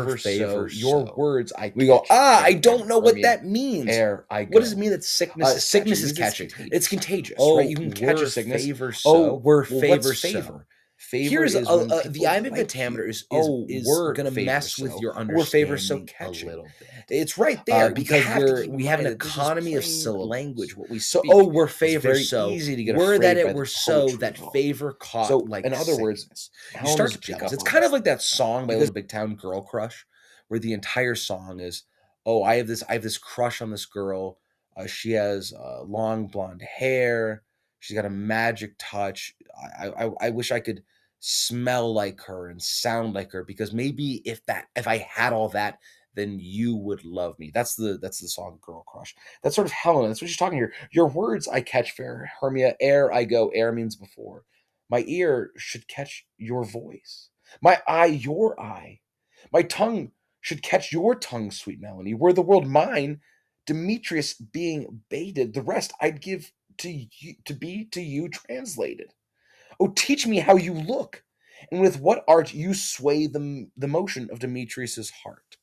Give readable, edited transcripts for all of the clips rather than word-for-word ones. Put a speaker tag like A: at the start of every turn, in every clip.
A: favor
B: favor
A: so. Your
B: so.
A: words I
B: We go,
A: catch
B: I
A: every
B: don't
A: time
B: know
A: from
B: what
A: your
B: that means.
A: air I
B: What does it
A: go.
B: mean that sickness is
A: Sickness
B: catching?
A: is
B: It means
A: catching.
B: It's contagious,
A: Oh,
B: right? You can catch a
A: we're
B: sickness.
A: favor
B: Oh,
A: so.
B: we're
A: Well, what's
B: favor so.
A: favor? Favor
B: Here's
A: is when
B: the
A: people
B: iambic
A: like you.
B: pentameter
A: Oh,
B: is
A: we're
B: gonna
A: favor
B: mess with
A: so.
B: your
A: We're favor so
B: understanding a
A: catching.
B: little bit.
A: It's right there. We
B: Because
A: have to keep in
B: we have an
A: mind that this is
B: economy of
A: plain
B: syllables.
A: language, what we
B: So, oh,
A: speak.
B: were
A: It's
B: favor
A: very
B: so,
A: easy to get
B: were that
A: afraid
B: it
A: by the
B: were so
A: poetry
B: that
A: of all of it.
B: favor caught
A: So,
B: like
A: in other words,
B: sickness. You start
A: Helena's
B: to pick
A: job
B: up
A: is
B: it's
A: on
B: kind of
A: this
B: like that song by
A: because
B: Little Big Town Girl Crush, where the entire song is, oh, I have this crush on this girl. She has long blonde hair. She's got a magic touch. I wish I could smell like her and sound like her, because maybe if I had all that, then you would love me. That's the song Girl Crush. That's sort of Helena. That's what she's talking here. Your words I catch fair, Hermia. Ere I go, ere means before. My ear should catch your voice. My eye, your eye. My tongue should catch your tongue, sweet melody. Were the world mine, Demetrius being baited, the rest I'd give to you, to be to you translated. Oh, teach me how you look, and with what art you sway the motion of Demetrius's heart.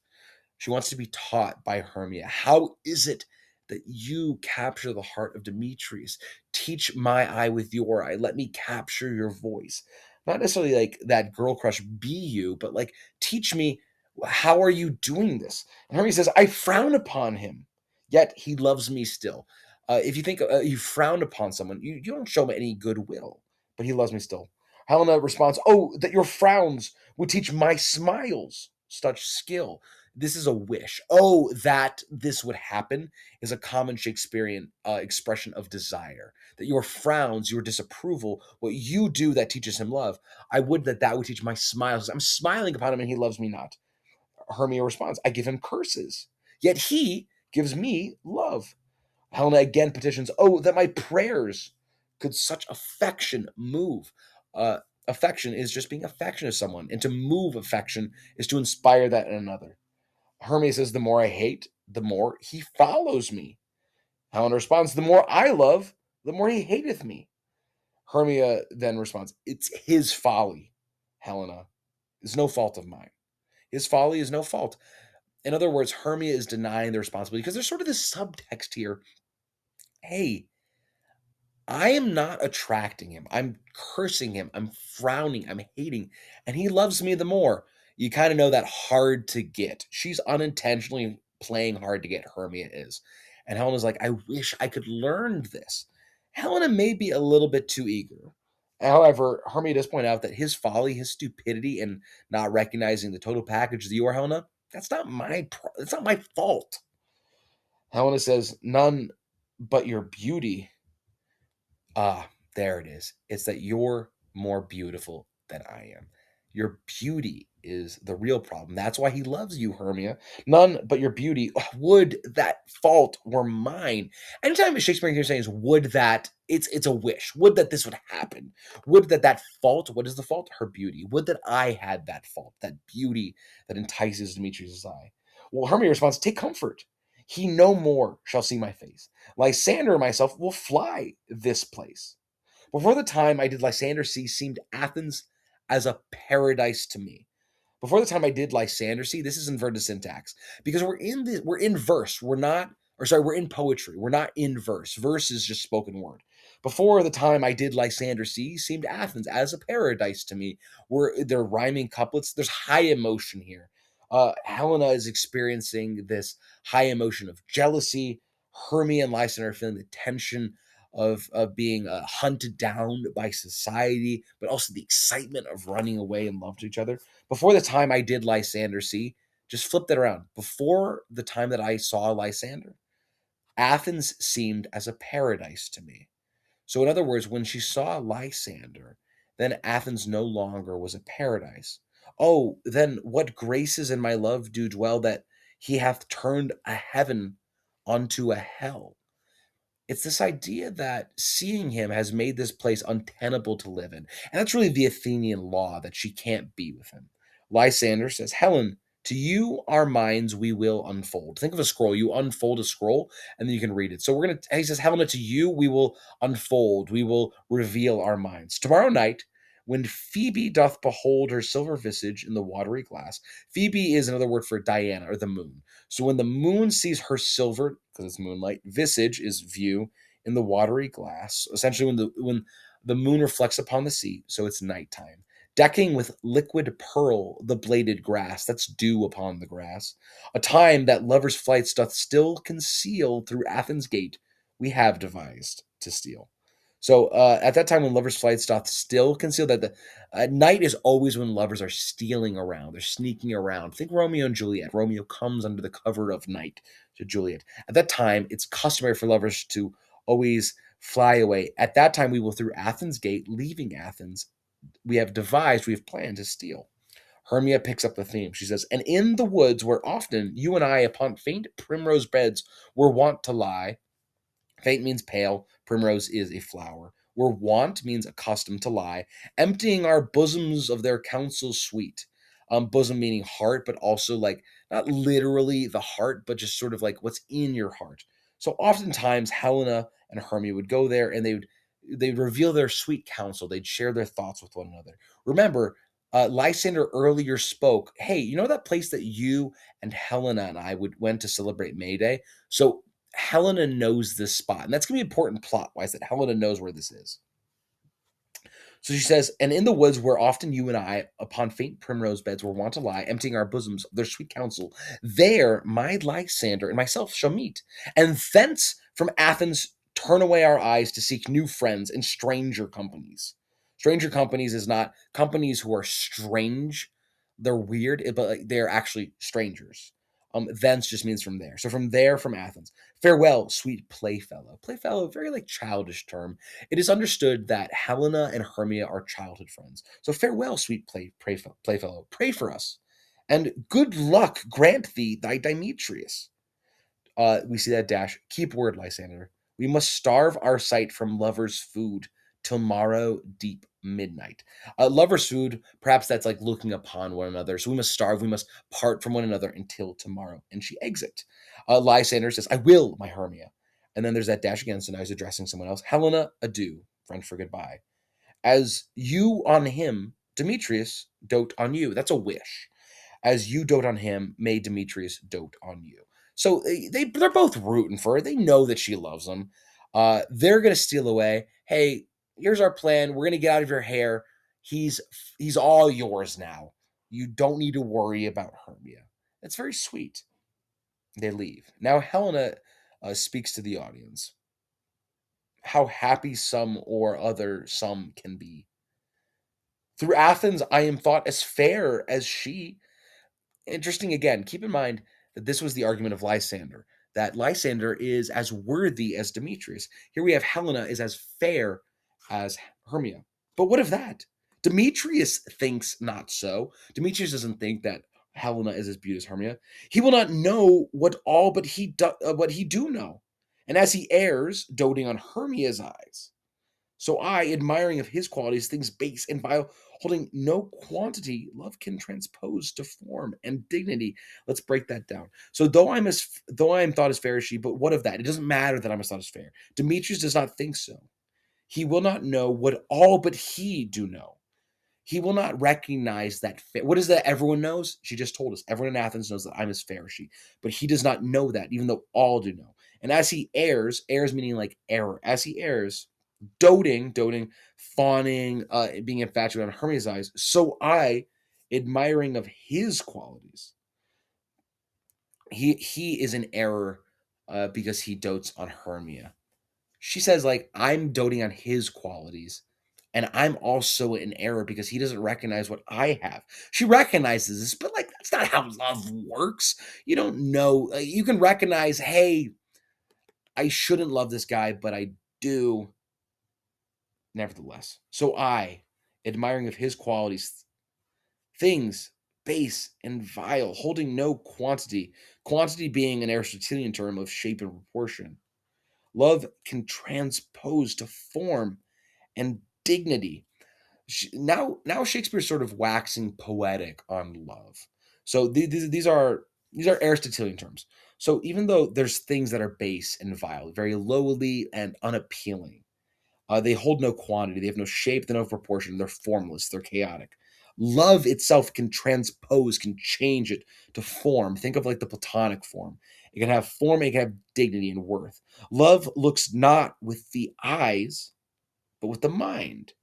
B: She wants to be taught by Hermia. How is it that you capture the heart of Demetrius? Teach my eye with your eye. Let me capture your voice. Not necessarily like that girl crush be you, but like teach me, how are you doing this? And Hermia says, I frown upon him, yet he loves me still. If you think you frown upon someone, you don't show him any goodwill, but he loves me still. Helena responds, oh, that your frowns would teach my smiles such skill. This is a wish. Oh, that this would happen is a common Shakespearean expression of desire. That your frowns, your disapproval, what you do that teaches him love, I would that that would teach my smiles. I'm smiling upon him and he loves me not. Hermia responds, I give him curses, yet he gives me love. Helena again petitions, oh, that my prayers could such affection move. Affection is just being affectionate to someone, and to move affection is to inspire that in another. Hermes says, the more I hate, the more he follows me. Helena responds, the more I love, the more he hateth me. Hermia then responds, it's his folly, Helena. It's no fault of mine. His folly is no fault. In other words, Hermia is denying the responsibility because there's sort of this subtext here. Hey, I am not attracting him. I'm cursing him. I'm frowning. I'm hating. And he loves me the more. You kind of know that hard to get. She's unintentionally playing hard to get, Hermia is. And Helena's like, I wish I could learn this. Helena may be a little bit too eager. However, Hermia does point out that his folly, his stupidity, and not recognizing the total package that you are, Helena, that's not my fault. Helena says, none but your beauty. Ah, there it is. It's that you're more beautiful than I am. Your beauty is the real problem. That's why he loves you, Hermia. None but your beauty. Would that fault were mine. Anytime Shakespeare is saying is would that, it's a wish. Would that this would happen. Would that fault, what is the fault? Her beauty. Would that I had that fault, that beauty that entices Demetrius' eye. Well, Hermia responds, take comfort. He no more shall see my face. Lysander and myself will fly this place. Before the time I did Lysander see, seemed Athens as a paradise to me. Before the time I did Lysander see, this is inverted syntax because we're in verse. We're in poetry. We're not in verse. Verse is just spoken word. Before the time I did Lysander see, seemed Athens as a paradise to me. They're rhyming couplets. There's high emotion here. Helena is experiencing this high emotion of jealousy. Hermia and Lysander are feeling the tension of being hunted down by society, but also the excitement of running away in love to each other. Before the time I did Lysander see, just flip that around. Before the time that I saw Lysander, Athens seemed as a paradise to me. So, in other words, when she saw Lysander, then Athens no longer was a paradise. Oh, then what graces in my love do dwell that he hath turned a heaven unto a hell. It's this idea that seeing him has made this place untenable to live in. And that's really the Athenian law that she can't be with him. Lysander says, Helen, to you our minds we will unfold. Think of a scroll. You unfold a scroll and then you can read it. So he says, Helena, to you we will unfold, we will reveal our minds. Tomorrow night, when Phoebe doth behold her silver visage in the watery glass, Phoebe is another word for Diana or the moon. So when the moon sees her silver, because it's moonlight, visage is view in the watery glass. Essentially, when the moon reflects upon the sea, so it's nighttime. decking with liquid pearl the bladed grass, that's dew upon the grass, a time that lovers' flights doth still conceal through Athens' gate, we have devised to steal. So at that time when lovers' flights doth still conceal, that the night is always when lovers are stealing around, they're sneaking around. Think Romeo and Juliet. Romeo comes under the cover of night to Juliet. At that time, it's customary for lovers to always fly away. At that time, we will through Athens' gate, leaving Athens, we have planned to steal. Hermia picks up the theme. She says, and in the woods where often you and I upon faint primrose beds were wont to lie. Faint means pale, primrose is a flower. Where wont means accustomed to lie, emptying our bosoms of their counsels sweet. Bosom meaning heart, but also like not literally the heart, but just sort of like what's in your heart. So oftentimes Helena and Hermia would go there and they'd reveal their sweet counsel. They'd share their thoughts with one another. Remember, Lysander earlier spoke, hey, you know that place that you and Helena and I would went to celebrate May Day? So Helena knows this spot. And that's going to be important plot wise that Helena knows where this is. So she says, and in the woods where often you and I, upon faint primrose beds, were wont to lie, emptying our bosoms of their sweet counsel, there my Lysander and myself shall meet. And thence from Athens turn away our eyes to seek new friends in stranger companies. Stranger companies is not companies who are strange. They're weird, but like they're actually strangers. Thence just means from there. So from there, from Athens. Farewell, sweet playfellow. Playfellow, very like childish term. It is understood that Helena and Hermia are childhood friends. So farewell, sweet playfellow. Pray for us. And good luck grant thee thy Demetrius. We see that dash. Keep word, Lysander. We must starve our sight from lovers' food till morrow deep midnight. Lovers' food, perhaps that's like looking upon one another. So we must starve, we must part from one another until tomorrow. And she exit. Lysander says, I will, my Hermia. And then there's that dash again. So now he's addressing someone else. Helena, adieu. French for goodbye. As you on him, Demetrius, dote on you. That's a wish. As you dote on him, may Demetrius dote on you. So they're both rooting for her. They know that she loves them. They're gonna steal away. Hey, here's our plan. We're gonna get out of your hair. He's he's all yours now. You don't need to worry about Hermia. That's very sweet. They leave. Now Helena speaks to the audience. How happy some or other some can be. Through Athens, I am thought as fair as she. Interesting again, keep in mind that this was the argument of Lysander, that Lysander is as worthy as Demetrius. Here we have Helena is as fair as Hermia. But what of that? Demetrius thinks not so. Demetrius doesn't think that Helena is as beautiful as Hermia. He will not know what he do know. And as he errs, doting on Hermia's eyes, so I, admiring of his qualities, things base and vile, holding no quantity, love can transpose to form and dignity. Let's break that down. So though I am thought as fair as she, but what of that? It doesn't matter that I'm thought as fair. Demetrius does not think so. He will not know what all but he do know. He will not recognize that. What is that everyone knows? She just told us. Everyone in Athens knows that I'm as fair as she, but he does not know that, even though all do know. And as he errs meaning like error. As he errs, doting, fawning, being infatuated on Hermia's eyes. So I, admiring of his qualities, he is in error because he dotes on Hermia. She says like I'm doting on his qualities. And I'm also in error because he doesn't recognize what I have. She recognizes this, but like that's not how love works. You don't know. You can recognize, hey, I shouldn't love this guy, but I do nevertheless. So I, admiring of his qualities, things base and vile, holding no quantity being an Aristotelian term of shape and proportion. Love can transpose to form and dignity. Now Shakespeare's sort of waxing poetic on love. So these are Aristotelian terms. So even though there's things that are base and vile, very lowly and unappealing, they hold no quantity. They have no shape. They have no proportion. They're formless. They're chaotic. Love itself can transpose, can change it to form. Think of like the Platonic form. It can have form. It can have dignity and worth. Love looks not with the eyes, but with the mind.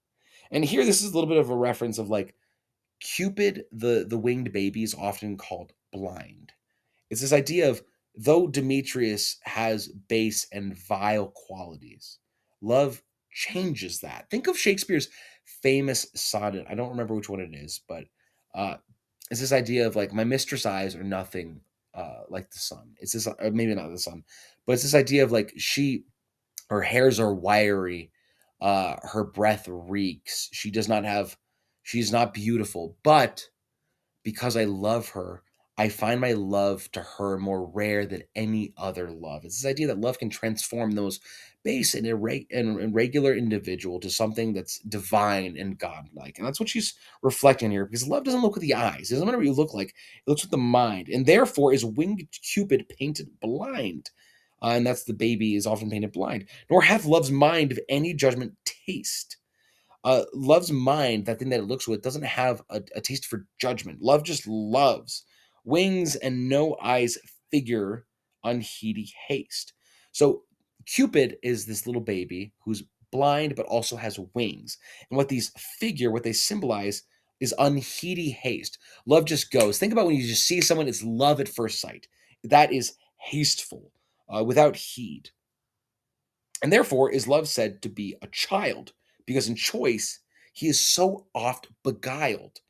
B: And here, this is a little bit of a reference of like Cupid, the winged baby, is often called blind. It's this idea of, though Demetrius has base and vile qualities, love changes that. Think of Shakespeare's famous sonnet. I don't remember which one it is, but uh, it's this idea of like, my mistress' eyes are nothing like the sun. It's this, or maybe not the sun, but it's this idea of like, her hairs are wiry, her breath reeks. She's not beautiful, but because I love her, I find my love to her more rare than any other love. It's this idea that love can transform the most base and irregular individual to something that's divine and godlike. And that's what she's reflecting here, because love doesn't look with the eyes. It doesn't matter what you look like, it looks with the mind. And therefore, is winged Cupid painted blind? And that's the baby is often painted blind, nor hath love's mind of any judgment taste. Love's mind, that thing that it looks with, doesn't have a taste for judgment. Love just loves. Wings and no eyes figure unheedy haste. So Cupid is this little baby who's blind but also has wings. And what they symbolize is unheedy haste. Love just goes. Think about when you just see someone, it's love at first sight. That is hasteful, without heed. And therefore is love said to be a child, because in choice he is so oft beguiled.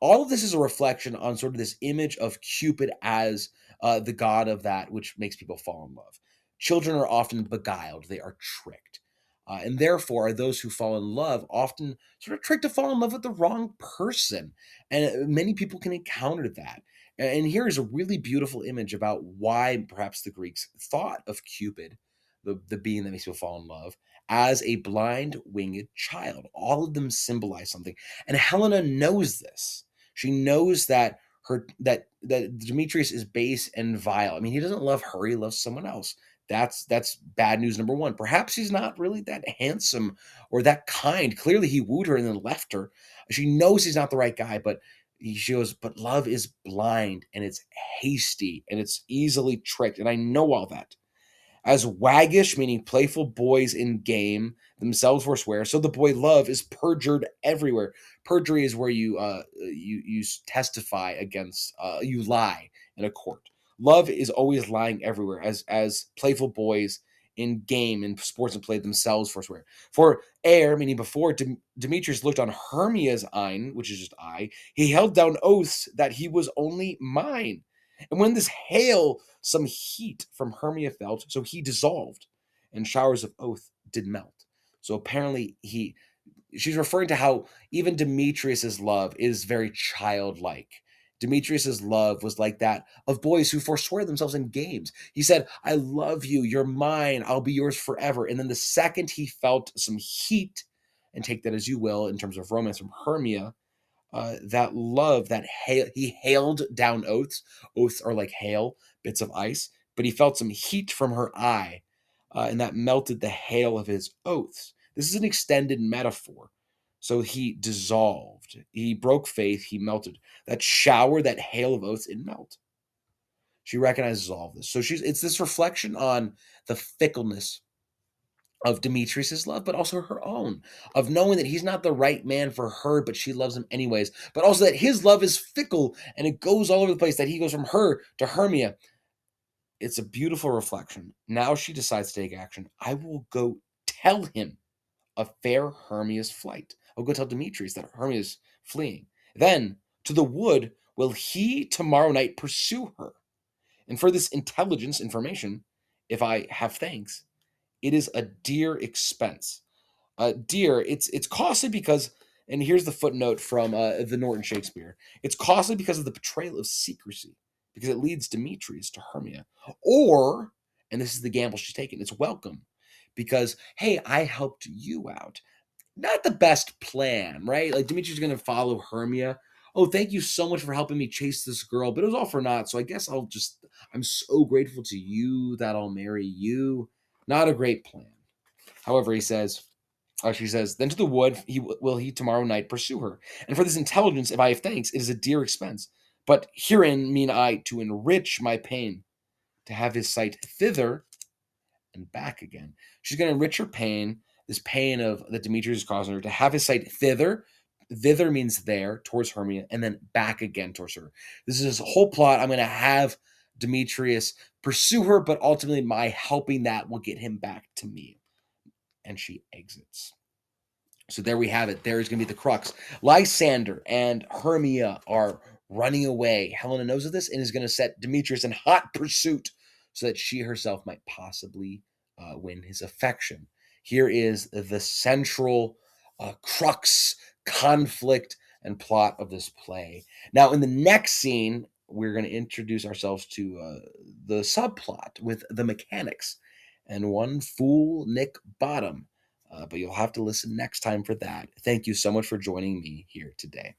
B: All of this is a reflection on sort of this image of Cupid as the god of that which makes people fall in love. Children are often beguiled, they are tricked. And therefore, are those who fall in love often sort of tricked to fall in love with the wrong person. And many people can encounter that. And here is a really beautiful image about why perhaps the Greeks thought of Cupid, the being that makes people fall in love, as a blind winged child. All of them symbolize something. And Helena knows this. She knows that that Demetrius is base and vile. I mean, he doesn't love her, he loves someone else. That's bad news number one. Perhaps he's not really that handsome or that kind. Clearly he wooed her and then left her. She knows he's not the right guy, but she goes, but love is blind and it's hasty and it's easily tricked. And I know all that. As waggish, meaning playful boys in game, themselves forswear, so the boy love is perjured everywhere. Perjury is where you testify against, you lie in a court. Love is always lying everywhere, as playful boys in game and sports and play themselves forswear. For ere, meaning before, Demetrius looked on Hermia's eye, which is just eye, he held down oaths that he was only mine. And when this hail, some heat from Hermia felt, so he dissolved, and showers of oath did melt. So apparently she's referring to how even Demetrius's love is very childlike. Demetrius's love was like that of boys who forswear themselves in games. He said, I love you, you're mine, I'll be yours forever. And then the second he felt some heat, and take that as you will in terms of romance from Hermia, that love, he hailed down oaths. Oaths are like hail, bits of ice, but he felt some heat from her eye, and that melted the hail of his oaths. This is an extended metaphor. So he dissolved. He broke faith. He melted. That shower, that hail of oaths, it melted. She recognizes all of this. So it's this reflection on the fickleness of Demetrius's love, but also her own, of knowing that he's not the right man for her, but she loves him anyways, but also that his love is fickle and it goes all over the place, that he goes from her to Hermia. It's a beautiful reflection. Now she decides to take action. I will go tell him of fair Hermia's flight. I'll go tell Demetrius that Hermia is fleeing. Then to the wood will he tomorrow night pursue her. And for this information, if I have thanks, it is a dear expense. Dear, it's costly because, and here's the footnote from the Norton Shakespeare. It's costly because of the betrayal of secrecy, because it leads Demetrius to Hermia. Or, and this is the gamble she's taken, it's welcome because, hey, I helped you out. Not the best plan, right? Like Demetrius is going to follow Hermia. Oh, thank you so much for helping me chase this girl, but it was all for naught. So I guess I'm so grateful to you that I'll marry you. Not a great plan. However, she says, then to the wood will he tomorrow night pursue her. And for this intelligence, if I have thanks, it is a dear expense. But herein mean I to enrich my pain, to have his sight thither and back again. She's going to enrich her pain, this pain of that Demetrius is causing her, to have his sight thither, thither means there, towards Hermia, and then back again towards her. This is a whole plot. I'm going to have Demetrius pursue her, but ultimately my helping that will get him back to me. And she exits. So there we have it. There is going to be the crux. Lysander and Hermia are running away. Helena knows of this and is going to set Demetrius in hot pursuit so that she herself might possibly win his affection. Here is the central crux, conflict, and plot of this play. Now, in the next scene, we're going to introduce ourselves to the subplot with the mechanics and one fool, Nick Bottom. But you'll have to listen next time for that. Thank you so much for joining me here today.